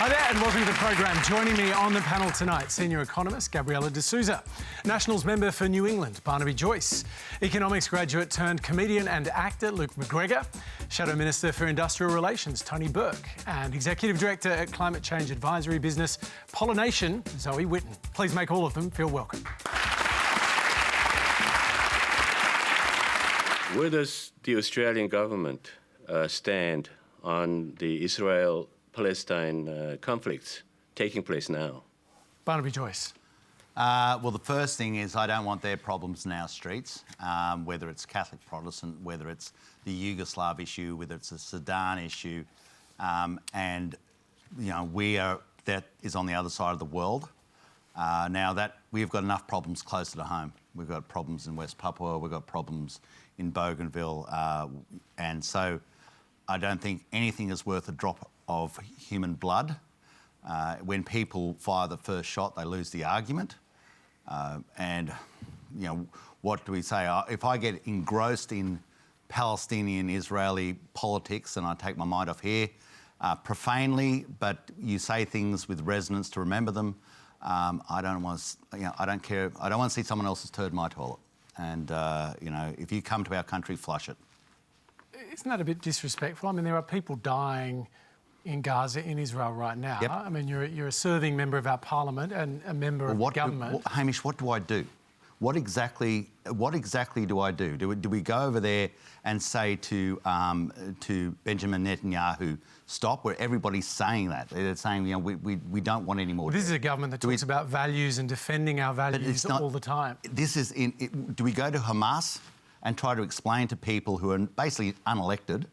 Hi there and welcome to the program. Joining me on the panel tonight, senior economist Gabriela D'Souza, Nationals member for New England, Barnaby Joyce, economics graduate turned comedian and actor Luke McGregor, Shadow Minister for Industrial Relations Tony Burke, and Executive Director at climate change advisory business Pollination Zoe Whitton. Please make all of them feel welcome. Where does the Australian government stand on the Israel-Palestine conflicts taking place now? Barnaby Joyce. Well, the first thing is I don't want their problems in our streets, whether it's Catholic, Protestant, whether it's the Yugoslav issue, whether it's the Sudan issue, and, you know, that is on the other side of the world. Now that we've got enough problems closer to home. We've got problems in West Papua, we've got problems in Bougainville, and so I don't think anything is worth a drop of human blood. When people fire the first shot, they lose the argument. And, you know, what do we say? If I get engrossed in Palestinian-Israeli politics and I take my mind off here profanely, but you say things with resonance to remember them, I don't want to, you know, I don't care. I don't want to see someone else's turd in my toilet. And, you know, if you come to our country, flush it. Isn't that a bit disrespectful? I mean, there are people dying in Gaza, in Israel right now. Yep. I mean, you're a serving member of our parliament and a member of the government. Hamish, what do I do? What exactly do I do? Do we go over there and say to Benjamin Netanyahu, stop, where everybody's saying that? They're saying, you know, we don't want any more. Well, this is a government that talks about values and defending our values all the time. Do we go to Hamas and try to explain to people who are basically unelected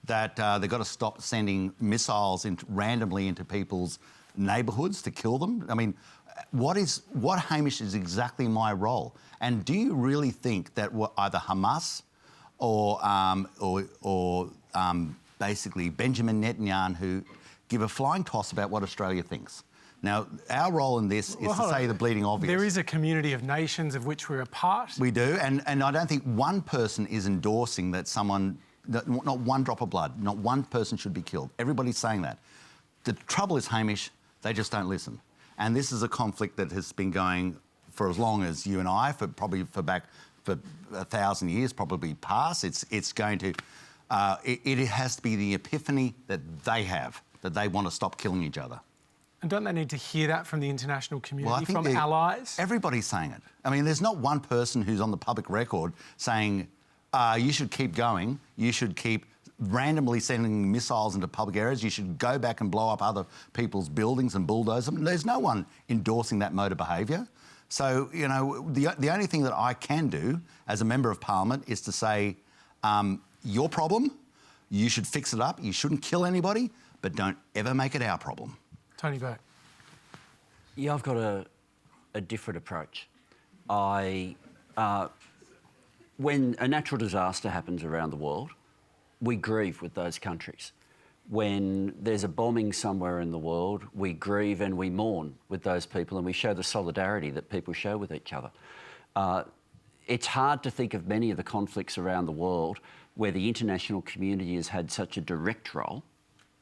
that they've got to stop sending missiles randomly into people's neighbourhoods to kill them? I mean, what, Hamish, is exactly my role? And do you really think that either Hamas or basically Benjamin Netanyahu give a flying toss about what Australia thinks? Now, our role in this is to say the bleeding obvious. There is a community of nations of which we're a part. We do, and I don't think one person is endorsing that not one drop of blood, not one person should be killed. Everybody's saying that. The trouble is, Hamish, they just don't listen. And this is a conflict that has been going for as long as you and I, for 1,000 years, probably past. It's going to, it has to be the epiphany that they have, that they want to stop killing each other. And don't they need to hear that from the international community, from allies? Everybody's saying it. I mean, there's not one person who's on the public record saying, you should keep going, you should keep randomly sending missiles into public areas, you should go back and blow up other people's buildings and bulldoze them. There's no one endorsing that mode of behaviour. So, you know, the only thing that I can do as a member of parliament is to say, your problem, you should fix it up, you shouldn't kill anybody, but don't ever make it our problem. Tony Burke. Yeah, I've got a different approach. When a natural disaster happens around the world, we grieve with those countries. When there's a bombing somewhere in the world, we grieve and we mourn with those people and we show the solidarity that people show with each other. It's hard to think of many of the conflicts around the world where the international community has had such a direct role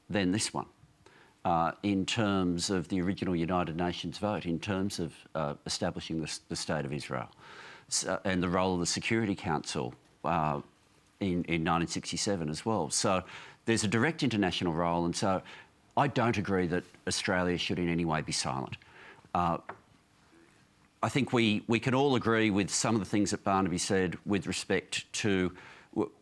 than this one. In terms of the original United Nations vote, in terms of establishing the State of Israel, and the role of the Security Council in 1967 as well. So there's a direct international role, and so I don't agree that Australia should in any way be silent. I think we can all agree with some of the things that Barnaby said with respect to,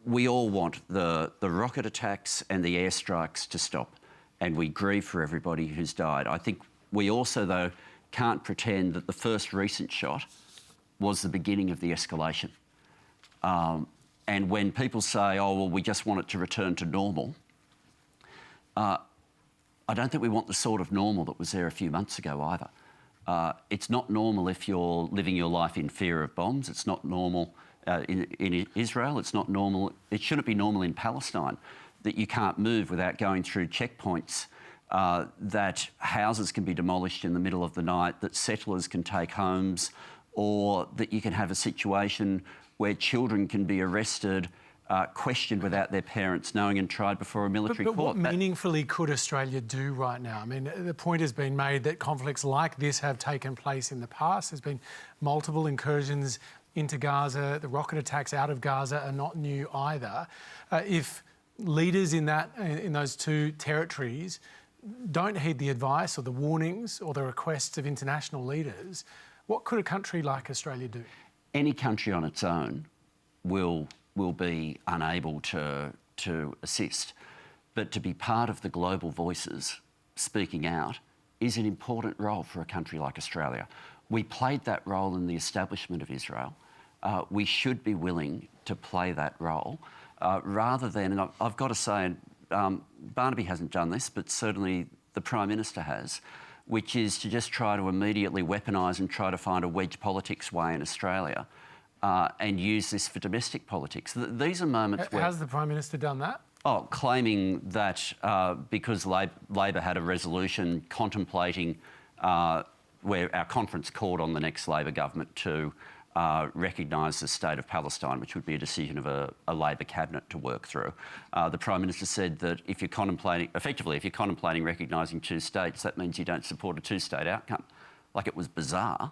we all want the rocket attacks and the airstrikes to stop, and we grieve for everybody who's died. I think we also, though, can't pretend that the first recent shot was the beginning of the escalation. And when people say, oh, well, we just want it to return to normal, I don't think we want the sort of normal that was there a few months ago either. It's not normal if you're living your life in fear of bombs. It's not normal in Israel. It's not normal. It shouldn't be normal in Palestine that you can't move without going through checkpoints, that houses can be demolished in the middle of the night, that settlers can take homes, or that you can have a situation where children can be arrested questioned without their parents knowing and tried before a military but court. What meaningfully could Australia do right now? I mean, the point has been made that conflicts like this have taken place in the past. There's been multiple incursions into Gaza. The rocket attacks out of Gaza are not new either. If leaders in those two territories don't heed the advice or the warnings or the requests of international leaders, what could a country like Australia do? Any country on its own will be unable to assist. But to be part of the global voices speaking out is an important role for a country like Australia. We played that role in the establishment of Israel. We should be willing to play that role rather than, and I've got to say, Barnaby hasn't done this, but certainly the Prime Minister has, which is to just try to immediately weaponise and try to find a wedge politics way in Australia and use this for domestic politics. These are moments where... Has the Prime Minister done that? Oh, claiming that because Labor had a resolution contemplating where our conference called on the next Labor government to recognise the state of Palestine, which would be a decision of a Labor cabinet to work through. The Prime Minister said that if you're contemplating recognising two states, that means you don't support a two-state outcome. Like, it was bizarre,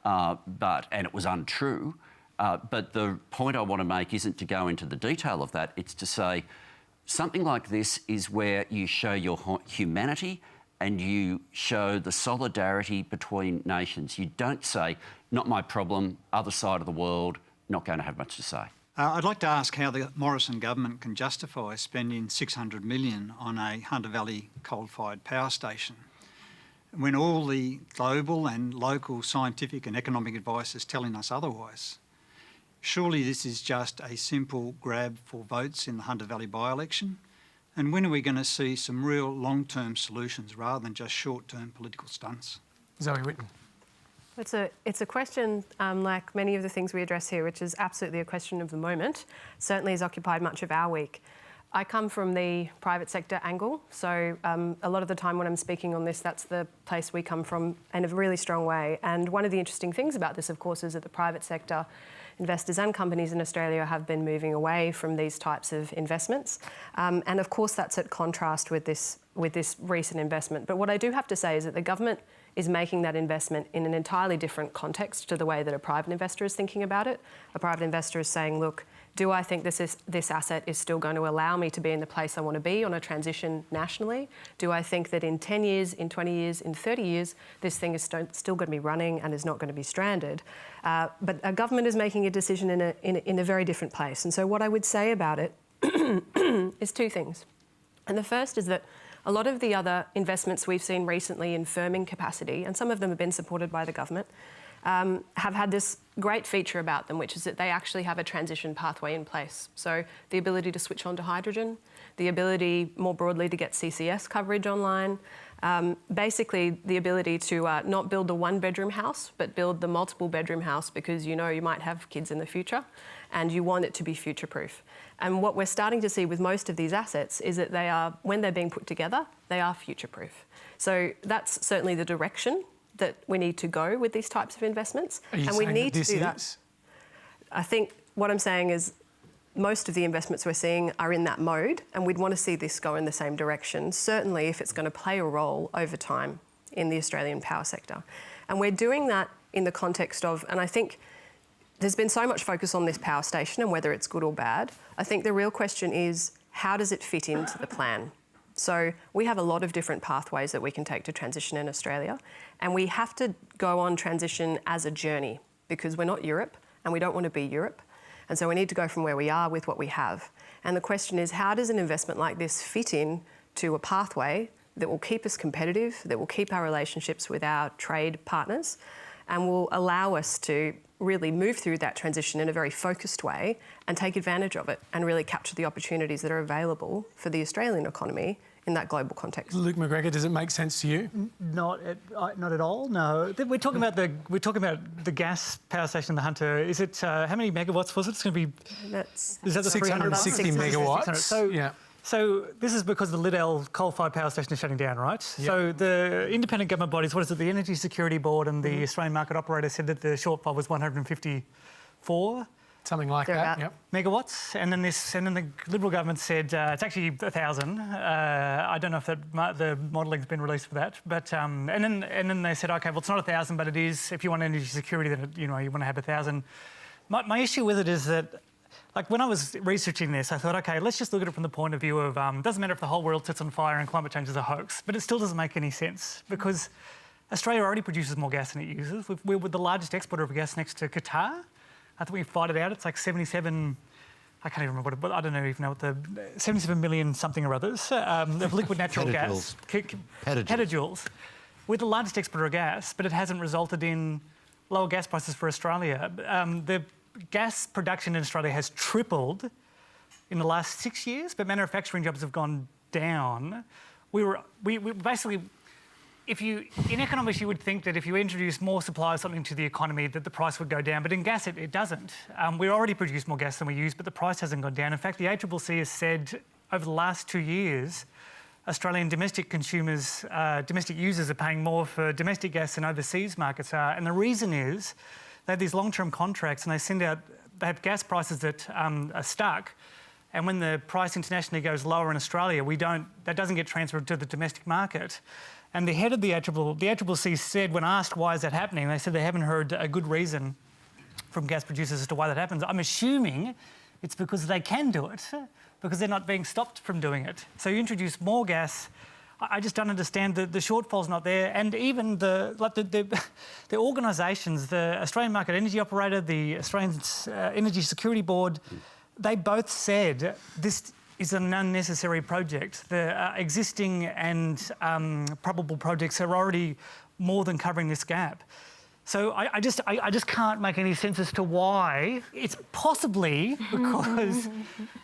and it was untrue. But the point I want to make isn't to go into the detail of that. It's to say something like this is where you show your humanity and you show the solidarity between nations. You don't say, not my problem, other side of the world, not going to have much to say. I'd like to ask how the Morrison government can justify spending $600 million on a Hunter Valley coal-fired power station when all the global and local scientific and economic advice is telling us otherwise. Surely this is just a simple grab for votes in the Hunter Valley by-election? And when are we going to see some real long-term solutions rather than just short-term political stunts? Zoe Whitton. It's a question like many of the things we address here, which is absolutely a question of the moment, certainly has occupied much of our week. I come from the private sector angle, so a lot of the time when I'm speaking on this, that's the place we come from in a really strong way. And one of the interesting things about this, of course, is that the private sector investors and companies in Australia have been moving away from these types of investments. And of course, that's at contrast with this recent investment. But what I do have to say is that the government is making that investment in an entirely different context to the way that a private investor is thinking about it. A private investor is saying, look, do I think this asset is still going to allow me to be in the place I want to be on a transition nationally? Do I think that in 10 years, in 20 years, in 30 years, this thing is still going to be running and is not going to be stranded? But a government is making a decision in a very different place. And so what I would say about it is two things. And the first is that a lot of the other investments we've seen recently in firming capacity, and some of them have been supported by the government, have had this great feature about them, which is that they actually have a transition pathway in place. So the ability to switch on to hydrogen, the ability more broadly to get CCS coverage online, basically the ability to not build the one-bedroom house, but build the multiple-bedroom house because you know you might have kids in the future and you want it to be future-proof. And what we're starting to see with most of these assets is that they are, when they're being put together, they are future-proof. So that's certainly the direction that we need to go with these types of investments. And we need to do that. I think what I'm saying is most of the investments we're seeing are in that mode, and we'd want to see this go in the same direction, certainly if it's going to play a role over time in the Australian power sector. And we're doing that in the context of, and I think there's been so much focus on this power station and whether it's good or bad. I think the real question is, how does it fit into the plan? So we have a lot of different pathways that we can take to transition in Australia, and we have to go on transition as a journey because we're not Europe and we don't want to be Europe. And so we need to go from where we are with what we have. And the question is, how does an investment like this fit in to a pathway that will keep us competitive, that will keep our relationships with our trade partners, and will allow us to really move through that transition in a very focused way and take advantage of it and really capture the opportunities that are available for the Australian economy in that global context. Luke McGregor, does it make sense to you? Not at all. No, we're talking about the gas power station in the Hunter. Is it how many megawatts was it? It's going to be. Is that the 660 megawatts? So yeah. So this is because the Liddell coal-fired power station is shutting down, right? Yep. So the independent government bodies, what is it, the Energy Security Board and the Australian Market Operator said that the shortfall was 154 Something like that, yep. Megawatts, and then the Liberal government said it's actually 1,000. I don't know if the modelling's been released for that, but and then they said, okay, well it's not 1,000, but it is. If you want energy security, then you want to have 1,000. My issue with it is that, like when I was researching this, I thought, okay, let's just look at it from the point of view of doesn't matter if the whole world sits on fire and climate change is a hoax, but it still doesn't make any sense because Australia already produces more gas than it uses. We're the largest exporter of gas next to Qatar. I think we fight it out. It's like 77. I can't even remember what. I don't even know what the 77 million something or others of liquid natural gas. Petajoules. We're the largest exporter of gas, but it hasn't resulted in lower gas prices for Australia. The gas production in Australia has tripled in the last 6 years, but manufacturing jobs have gone down. We basically. In economics, you would think that if you introduce more supply of something to the economy, that the price would go down. But in gas, it doesn't. We already produce more gas than we use, but the price hasn't gone down. In fact, the ACCC has said over the last 2 years, Australian domestic consumers, domestic users are paying more for domestic gas than overseas markets are. And the reason is they have these long-term contracts and they have gas prices that are stuck. And when the price internationally goes lower in Australia, that doesn't get transferred to the domestic market. And the head of the ACCC said, when asked why is that happening, they said they haven't heard a good reason from gas producers as to why that happens. I'm assuming it's because they can do it, because they're not being stopped from doing it. So you introduce more gas. I just don't understand the shortfall's not there. And even the organisations, the Australian Market Energy Operator, the Australian Energy Security Board, they both said this is an unnecessary project. The existing and probable projects are already more than covering this gap. So I just can't make any sense as to why. It's possibly because,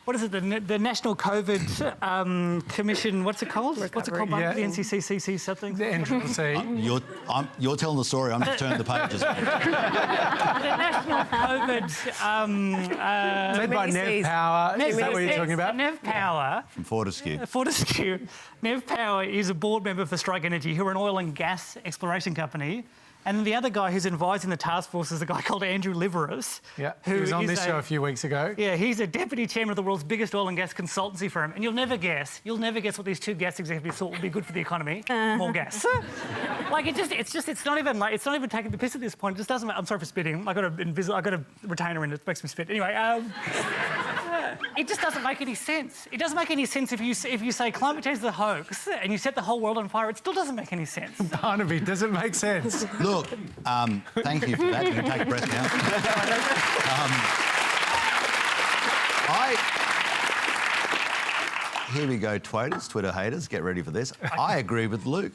what is it, the National COVID Commission, what's it called? Recovery. What's it called? Yeah. The NCCC something? The NCCC. You're telling the story. I'm just turning the pages. The National COVID... Led by Nev Power. Is that what you're talking about? Nev Power. From Fortescue. Fortescue. Nev Power is a board member for Strike Energy, who are an oil and gas exploration company. And then the other guy who's advising the task force is a guy called Andrew Liveris. Yeah, he was on this show a few weeks ago. Yeah, he's a deputy chairman of the world's biggest oil and gas consultancy firm. And you'll never guess what these two gas executives thought would be good for the economy. More gas. Like it's not even taking the piss at this point. It just doesn't. I'm sorry for spitting. I got a retainer in it. It makes me spit. Anyway. It just doesn't make any sense. It doesn't make any sense if you say climate change is a hoax and you set the whole world on fire. It still doesn't make any sense. Barnaby, does it make sense? Look, thank you for that. You can take a breath now. Here we go, tweeters, Twitter haters, get ready for this. I agree with Luke.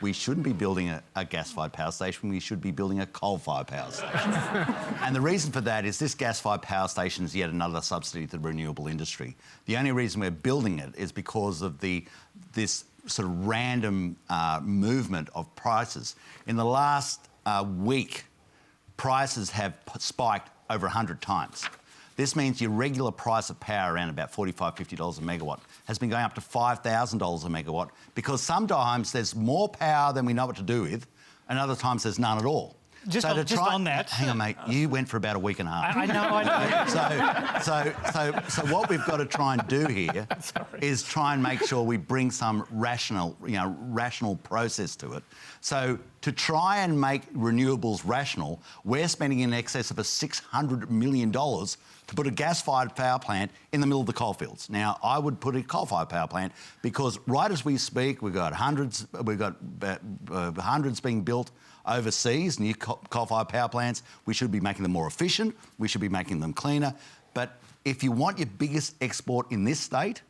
We shouldn't be building a gas-fired power station. We should be building a coal-fired power station. And the reason for that is this gas-fired power station is yet another subsidy to the renewable industry. The only reason we're building it is because of this sort of random movement of prices. In the last week, prices have spiked over 100 times. This means your regular price of power, around about $45, $50 a megawatt, has been going up to $5,000 a megawatt because sometimes there's more power than we know what to do with, and other times there's none at all. On that. Hang on, mate. You went for about a week and a half. I know. So what we've got to try and do here is try and make sure we bring some rational process to it. So to try and make renewables rational, we're spending in excess of $600 million to put a gas-fired power plant in the middle of the coalfields. Now, I would put a coal-fired power plant because right as we speak, we've got hundreds being built overseas, new coal-fired power plants. We should be making them more efficient. We should be making them cleaner. But if you want your biggest export in this state,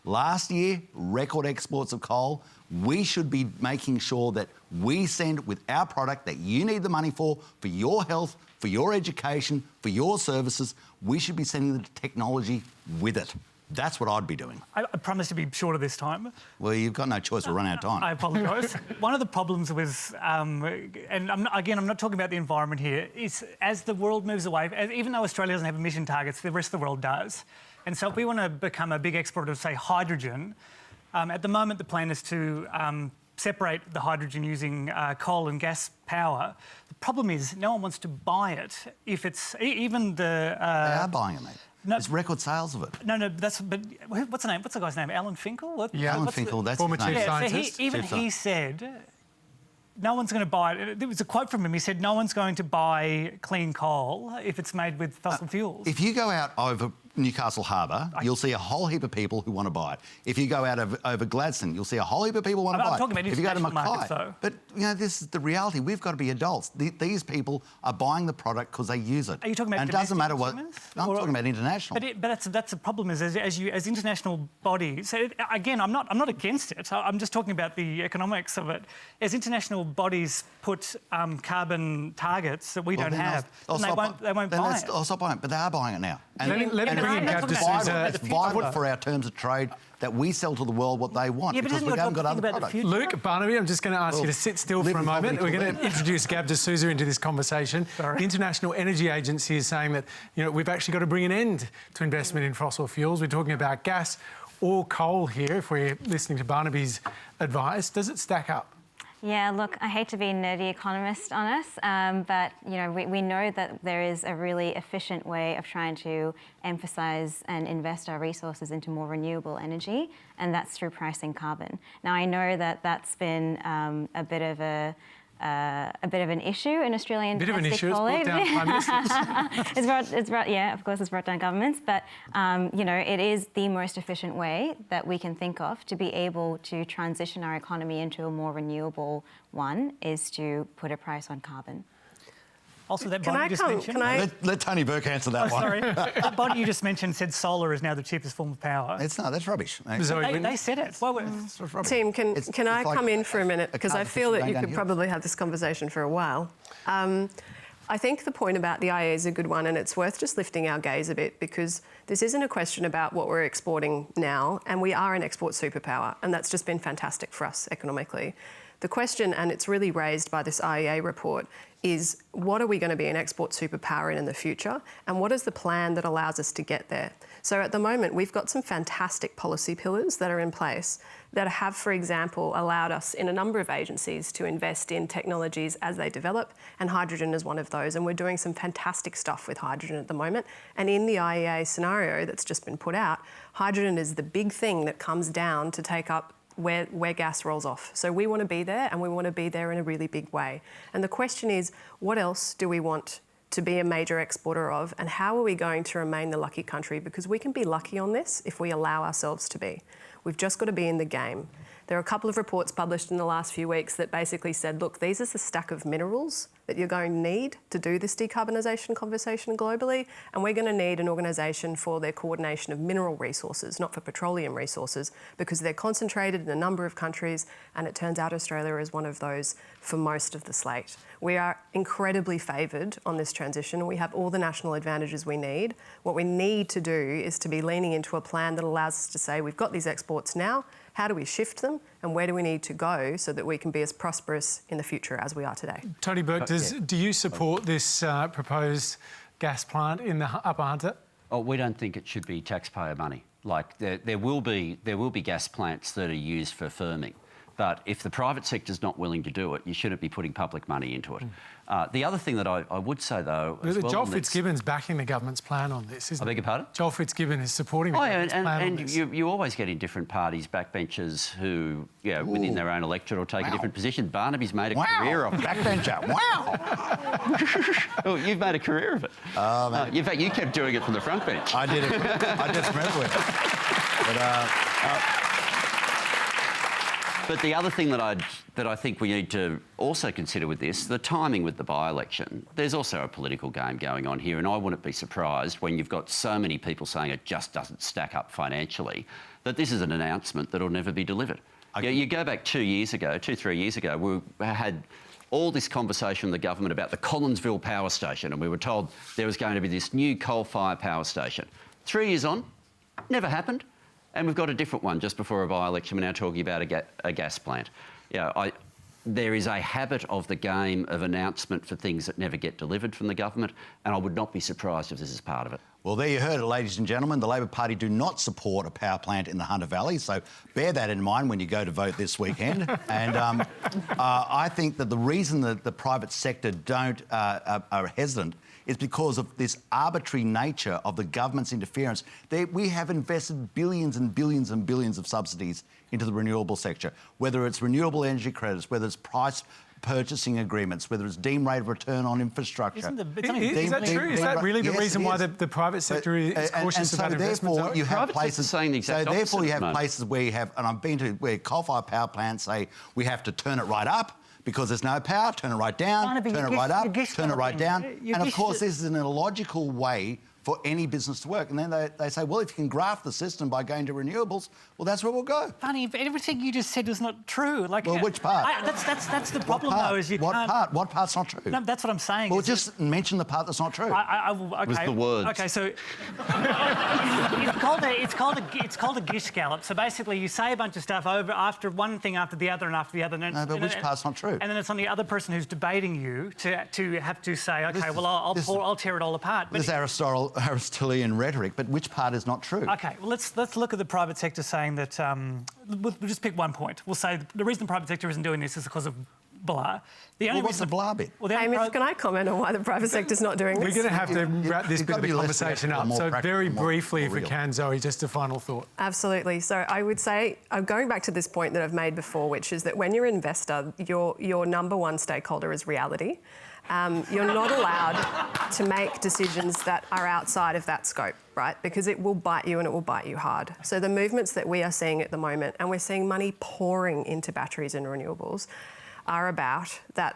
last year, record exports of coal, we should be making sure that we send with our product that you need the money for your health, for your education, for your services. We should be sending the technology with it. That's what I'd be doing. I promise to be shorter this time. Well, you've got no choice. We'll run out of time. I apologise. One of the problems with, and I'm not talking about the environment here, is as the world moves away, even though Australia doesn't have emission targets, the rest of the world does. And so if we want to become a big exporter of, say, hydrogen, at the moment the plan is to separate the hydrogen using coal and gas power. The problem is no one wants to buy it. If it's even the... They are buying it, mate. No, There's record sales of it. No, but what's the name? What's the guy's name? Alan Finkel? Alan Finkel, that's former his name. chief Yeah, so scientist. he said, no one's going to buy it. There was a quote from him. He said, no one's going to buy clean coal if it's made with fossil fuels. If you go out over Newcastle Harbour, you'll see a whole heap of people who want to buy it. If you go out over Gladstone, you'll see a whole heap of people who want to buy it. I'm talking about if you go to international Mackay, markets, though. But, you know, this is the reality. We've got to be adults. These people are buying the product because they use it. Are you talking about and it doesn't matter what... consumers? No, I'm talking about international. But that's the problem is as international bodies. Again, I'm not against it. I'm just talking about the economics of it. As international bodies put carbon targets that we don't have, they won't buy it. I'll stop buying it, but they are buying it now. Let me bring in Gab D'Souza. It's vital for our terms of trade that we sell to the world what they want, because we haven't got other products. Luke, Barnaby, I'm just going to ask you to sit still for a moment. We're going to introduce Gab D'Souza into this conversation. Sorry. The International Energy Agency is saying that, you know, we've actually got to bring an end to investment in fossil fuels. We're talking about gas or coal here, if we're listening to Barnaby's advice. Does it stack up? Yeah, look, I hate to be a nerdy economist on us, but you know, we know that there is a really efficient way of trying to emphasise and invest our resources into more renewable energy, and that's through pricing carbon. Now, I know that that's been a bit of an issue in Australian domestic policy. It's brought down prime ministers. It's brought down governments, but you know, it is the most efficient way that we can think of to be able to transition our economy into a more renewable one, is to put a price on carbon. Also, that bond you just mentioned... Let Tony Burke answer that one. Sorry. That bond you just mentioned said solar is now the cheapest form of power. It's not. That's rubbish. They said it. Well, Team, can I come in for a minute? Because I feel that you could probably have this conversation for a while. I think the point about the IEA is a good one, and it's worth just lifting our gaze a bit, because this isn't a question about what we're exporting now, and we are an export superpower, and that's just been fantastic for us economically. The question, and it's really raised by this IEA report, is what are we going to be an export superpower in the future, and what is the plan that allows us to get there? So at the moment, we've got some fantastic policy pillars that are in place that have, for example, allowed us in a number of agencies to invest in technologies as they develop, and hydrogen is one of those. And we're doing some fantastic stuff with hydrogen at the moment. And in the IEA scenario that's just been put out, hydrogen is the big thing that comes down to take up where gas rolls off. So we want to be there, and we want to be there in a really big way. And the question is, what else do we want to be a major exporter of, and how are we going to remain the lucky country? Because we can be lucky on this if we allow ourselves to be. We've just got to be in the game. There are a couple of reports published in the last few weeks that basically said, look, these are the stack of minerals that you're going to need to do this decarbonisation conversation globally, and we're going to need an organisation for their coordination of mineral resources, not for petroleum resources, because they're concentrated in a number of countries, and it turns out Australia is one of those for most of the slate. We are incredibly favoured on this transition, and we have all the national advantages we need. What we need to do is to be leaning into a plan that allows us to say, we've got these exports now, how do we shift them, and where do we need to go so that we can be as prosperous in the future as we are today? Tony Burke, do you support this proposed gas plant in the Upper Hunter? Oh, we don't think it should be taxpayer money. Like there will be gas plants that are used for firming, but if the private sector's not willing to do it, you shouldn't be putting public money into it. The other thing that I would say, though, Joel Fitzgibbon's backing the government's plan on this, isn't he? I beg your pardon? Joel Fitzgibbon is supporting the government's plan on this. And you always get in different parties backbenchers who, within their own electorate will take a different position. Barnaby's made a career of it. Backbencher, wow! Well, you've made a career of it. In fact, you kept doing it from the front bench. I did it. I just remember it. But the other thing that I think we need to also consider with this, the timing with the by-election. There's also a political game going on here, and I wouldn't be surprised when you've got so many people saying it just doesn't stack up financially, that this is an announcement that'll never be delivered. You go back 3 years ago, we had all this conversation with the government about the Collinsville power station, and we were told there was going to be this new coal-fired power station. 3 years on, never happened. And we've got a different one just before a by-election. We're now talking about a gas plant. There is a habit of the game of announcement for things that never get delivered from the government, and I would not be surprised if this is part of it. Well, there you heard it, ladies and gentlemen. The Labor Party do not support a power plant in the Hunter Valley, so bear that in mind when you go to vote this weekend. And I think that the reason that the private sector are hesitant is because of this arbitrary nature of the government's interference. We have invested billions and billions and billions of subsidies into the renewable sector, whether it's renewable energy credits, whether it's price purchasing agreements, whether it's deemed rate of return on infrastructure. Is that true? Is that really the reason why the private sector is cautious about investment? Therefore, you have places. Saying the exact opposite, therefore, you have places where you have, and I've been to where coal-fired power plants say we have to turn it right up because there's no power. Turn it right down. Barnaby, turn it right up. Turn it right down. You And of course, this is an illogical way for any business to work. And then they say, well, if you can graft the system by going to renewables, well, that's where we'll go. Funny, but everything you just said was not true. Like, well, which part? That's the problem, though, is you what can't... part? What part's not true? No, that's what I'm saying. Well, just mention the part that's not true. Okay. With the words. Okay, so it's called a gish gallop. So basically, you say a bunch of stuff over after one thing after the other and after the other. No, but which part's not true? And then it's on the other person who's debating you to have to say, okay, I'll tear it all apart. This Aristotelian rhetoric, but which part is not true? Okay, well, let's look at the private sector saying that... we'll just pick one point. We'll say the reason the private sector isn't doing this is because of blah. What's the blah bit? Hamish, can I comment on why the private sector's not doing this? We're going to have to wrap this bit of the conversation up. So very briefly, if we can, Zoe, just a final thought. Absolutely. So I would say, I'm going back to this point that I've made before, which is that when you're an investor, your number one stakeholder is reality. You're not allowed to make decisions that are outside of that scope, right? Because it will bite you and it will bite you hard. So the movements that we are seeing at the moment, and we're seeing money pouring into batteries and renewables, are about that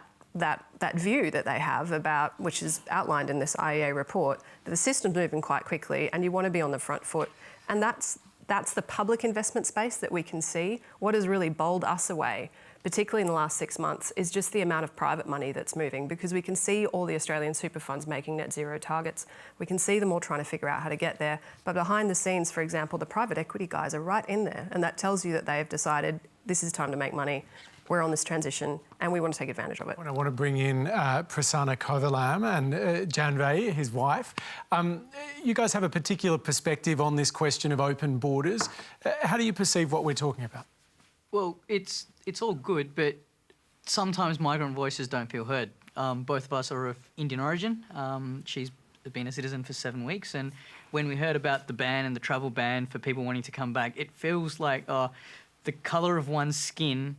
view that they have about, which is outlined in this IEA report, that the system's moving quite quickly and you want to be on the front foot. And that's the public investment space that we can see. What has really bowled us away, particularly in the last 6 months, is just the amount of private money that's moving, because we can see all the Australian super funds making net zero targets. We can see them all trying to figure out how to get there. But behind the scenes, for example, the private equity guys are right in there, and that tells you that they have decided this is time to make money. We're on this transition and we want to take advantage of it. I want to bring in Prasanna Kovalam and Janvey, his wife. You guys have a particular perspective on this question of open borders. How do you perceive what we're talking about? Well, it's all good, but sometimes migrant voices don't feel heard. Both of us are of Indian origin. She's been a citizen for 7 weeks, and when we heard about the ban and the travel ban for people wanting to come back, it feels like the colour of one's skin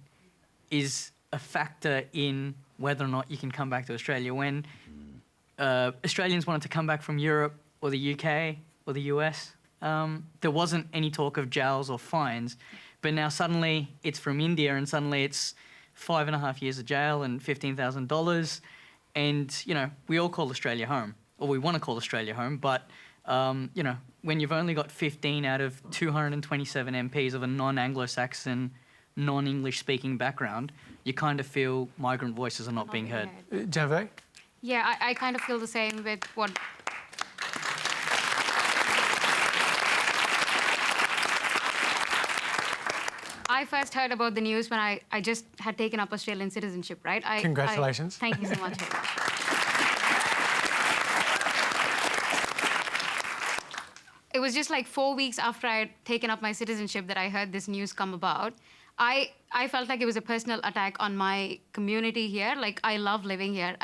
is a factor in whether or not you can come back to Australia. When Australians wanted to come back from Europe or the UK or the US, there wasn't any talk of jails or fines. But now suddenly it's from India and suddenly it's 5.5 years of jail and $15,000. And, you know, we all call Australia home, or we want to call Australia home. But, you know, when you've only got 15 out of 227 MPs of a non-Anglo-Saxon, non-English speaking background, you kind of feel migrant voices are not being heard. Janvey? Yeah, I kind of feel the same with what... I first heard about the news when I just had taken up Australian citizenship, right? Congratulations. Thank you so much. It was just like 4 weeks after I had taken up my citizenship that I heard this news come about. I felt like it was a personal attack on my community here. Like, I love living here,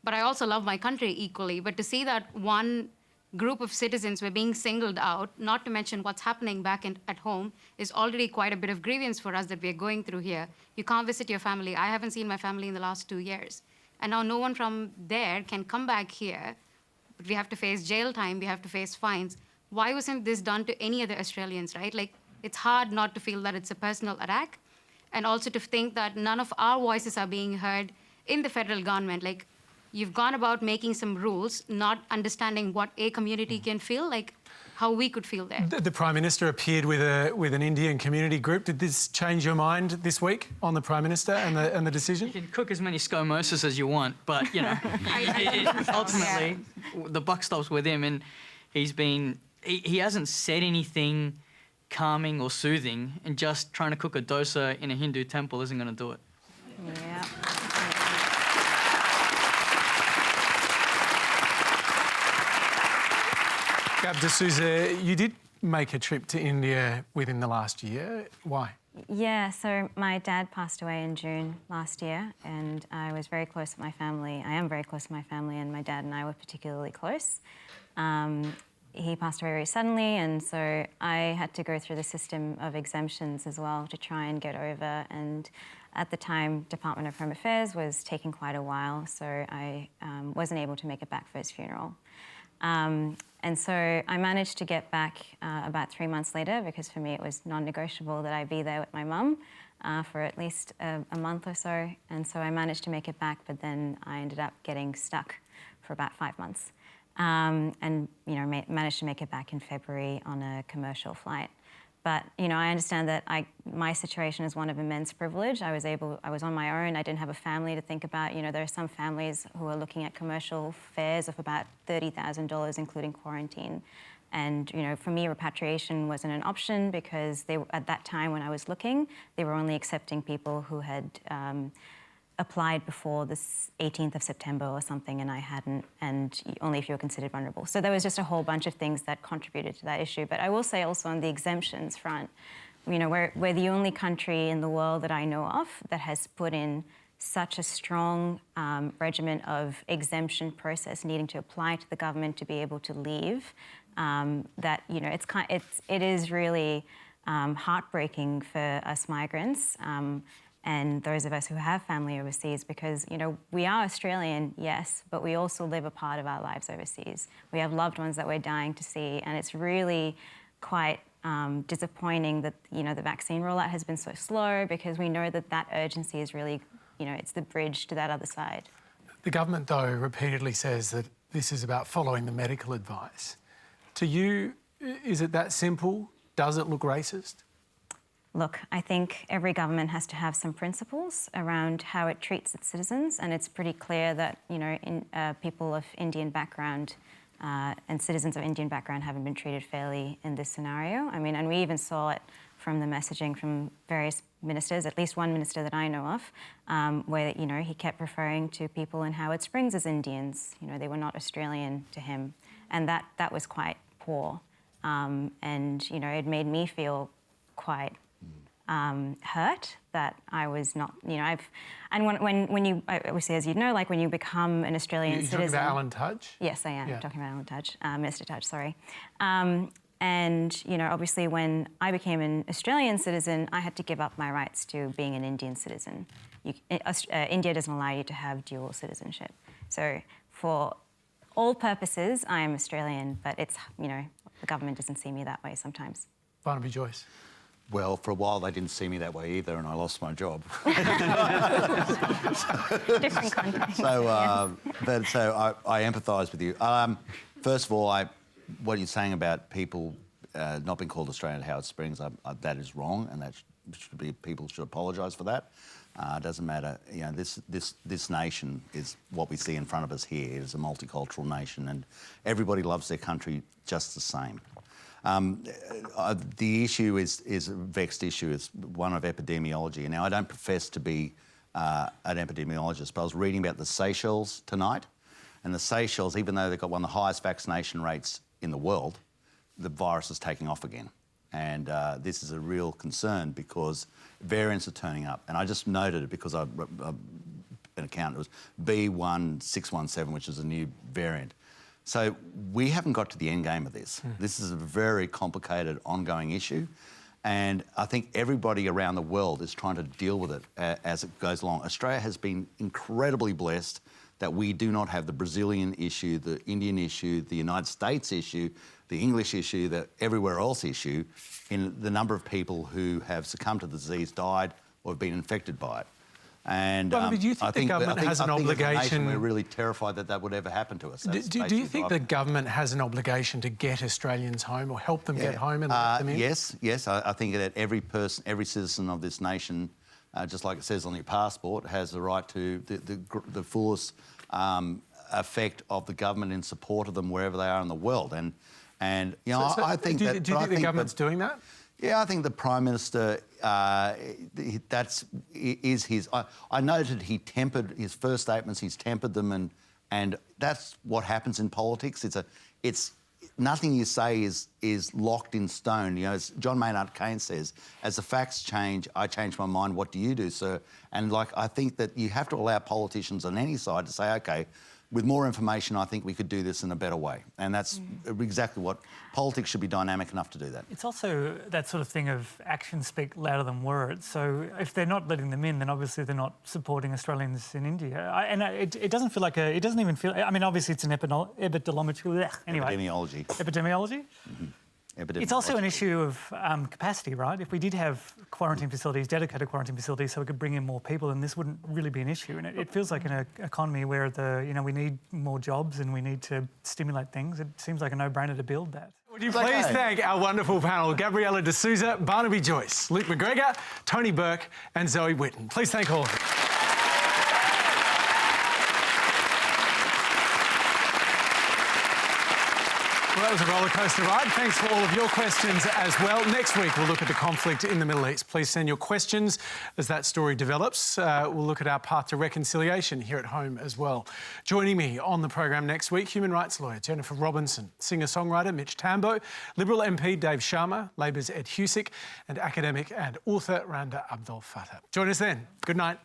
but I also love my country equally. But to see that one group of citizens were being singled out, not to mention what's happening back at home, is already quite a bit of grievance for us that we're going through here. You can't visit your family. I haven't seen my family in the last 2 years. And now no one from there can come back here. But we have to face jail time. We have to face fines. Why wasn't this done to any other Australians, right? Like, it's hard not to feel that it's a personal attack, and also to think that none of our voices are being heard in the federal government. Like, you've gone about making some rules, not understanding what a community can feel, like how we could feel there. The Prime Minister appeared with an Indian community group. Did this change your mind this week on the Prime Minister and the decision? You can cook as many scomosas as you want, but, you know, ultimately, the buck stops with him, and he hasn't said anything calming or soothing, and just trying to cook a dosa in a Hindu temple isn't going to do it. Yeah. Gab D'Souza, you did make a trip to India within the last year. Why? Yeah, so my dad passed away in June last year, and I was very close with my family. I am very close with my family, and my dad and I were particularly close. He passed away very suddenly, and so I had to go through the system of exemptions as well to try and get over. And at the time, Department of Home Affairs was taking quite a while, so I wasn't able to make it back for his funeral. And so I managed to get back about 3 months later, because for me it was non-negotiable that I be there with my mum for at least a month or so. And so I managed to make it back, but then I ended up getting stuck for about 5 months. And managed to make it back in February on a commercial flight. But I understand that my situation is one of immense privilege. I was on my own. I didn't have a family to think about. There are some families who are looking at commercial fares of about $30,000, including quarantine. And for me, repatriation wasn't an option because at that time when I was looking, they were only accepting people who had applied before the 18th of September or something, and I hadn't, and only if you were considered vulnerable. So there was just a whole bunch of things that contributed to that issue. But I will say also on the exemptions front, we're the only country in the world that I know of that has put in such a strong regimen of exemption process needing to apply to the government to be able to leave, that it is really heartbreaking for us migrants. And those of us who have family overseas, because, we are Australian, yes, but we also live a part of our lives overseas. We have loved ones that we're dying to see, and it's really quite disappointing that, the vaccine rollout has been so slow, because we know that urgency is really, it's the bridge to that other side. The government, though, repeatedly says that this is about following the medical advice. To you, is it that simple? Does it look racist? Look, I think every government has to have some principles around how it treats its citizens, and it's pretty clear that, people of Indian background and citizens of Indian background haven't been treated fairly in this scenario. And we even saw it from the messaging from various ministers, at least one minister that I know of, where, he kept referring to people in Howard Springs as Indians. They were not Australian to him, and that was quite poor. And, it made me feel quite hurt that I was not, when you, obviously, as you know, like when you become an Australian citizen. You're talking about Alan Tudge? Yes, I am. Yeah. I'm talking about Alan Tudge, Minister Tudge, sorry. And, obviously when I became an Australian citizen, I had to give up my rights to being an Indian citizen. India doesn't allow you to have dual citizenship. So for all purposes, I am Australian, but it's, the government doesn't see me that way sometimes. Barnaby Joyce. Well, for a while they didn't see me that way either, and I lost my job. Different context. So I empathise with you. First of all, what you're saying about people not being called Australian at Howard Springs, that is wrong, and that people should apologise for that. It doesn't matter. This nation is what we see in front of us here. It is a multicultural nation, and everybody loves their country just the same. The issue is a vexed issue. It's one of epidemiology. Now, I don't profess to be an epidemiologist, but I was reading about the Seychelles tonight. And the Seychelles, even though they've got one of the highest vaccination rates in the world, the virus is taking off again. And this is a real concern because variants are turning up. And I just noted it because an account, it was B1617, which is a new variant. So we haven't got to the end game of this. This is a very complicated, ongoing issue. And I think everybody around the world is trying to deal with it as it goes along. Australia has been incredibly blessed that we do not have the Brazilian issue, the Indian issue, the United States issue, the English issue, the everywhere else issue, in the number of people who have succumbed to the disease, died, or have been infected by it. And do you think the government has an obligation? We're really terrified that would ever happen to us. Do you think the government has an obligation to get Australians home or help them get home and let them in? Yes. I think that every person, every citizen of this nation, just like it says on your passport, has the right to the fullest effect of the government in support of them wherever they are in the world. And I think that. Do you think the government's doing that? Yeah, I think the Prime Minister, is his... I noted he tempered his first statements, he's tempered them, and that's what happens in politics. nothing you say is locked in stone. You know, as John Maynard Keynes says, as the facts change, I change my mind. What do you do, sir? And like, I think that you have to allow politicians on any side to say, okay, with more information, I think we could do this in a better way. And that's exactly what politics should be, dynamic enough to do that. It's also that sort of thing of actions speak louder than words. So if they're not letting them in, then obviously they're not supporting Australians in India. It doesn't feel like it doesn't even feel, I mean, obviously it's an epidemiology. Anyway. Epidemiology. Epidemiology? Mm-hmm. It's also an issue of capacity, right? If we did have quarantine facilities, dedicated quarantine facilities, so we could bring in more people, then this wouldn't really be an issue. And it feels like an economy where we need more jobs and we need to stimulate things. It seems like a no-brainer to build that. Would you please thank our wonderful panel, Gabriela D'Souza, Barnaby Joyce, Luke McGregor, Tony Burke and Zoe Whitton. Please thank all of them. Well, that was a rollercoaster ride. Thanks for all of your questions as well. Next week, we'll look at the conflict in the Middle East. Please send your questions as that story develops. We'll look at our path to reconciliation here at home as well. Joining me on the program next week, human rights lawyer Jennifer Robinson, singer-songwriter Mitch Tambo, Liberal MP Dave Sharma, Labor's Ed Husick, and academic and author Randa Abdel Fattah. Join us then. Good night.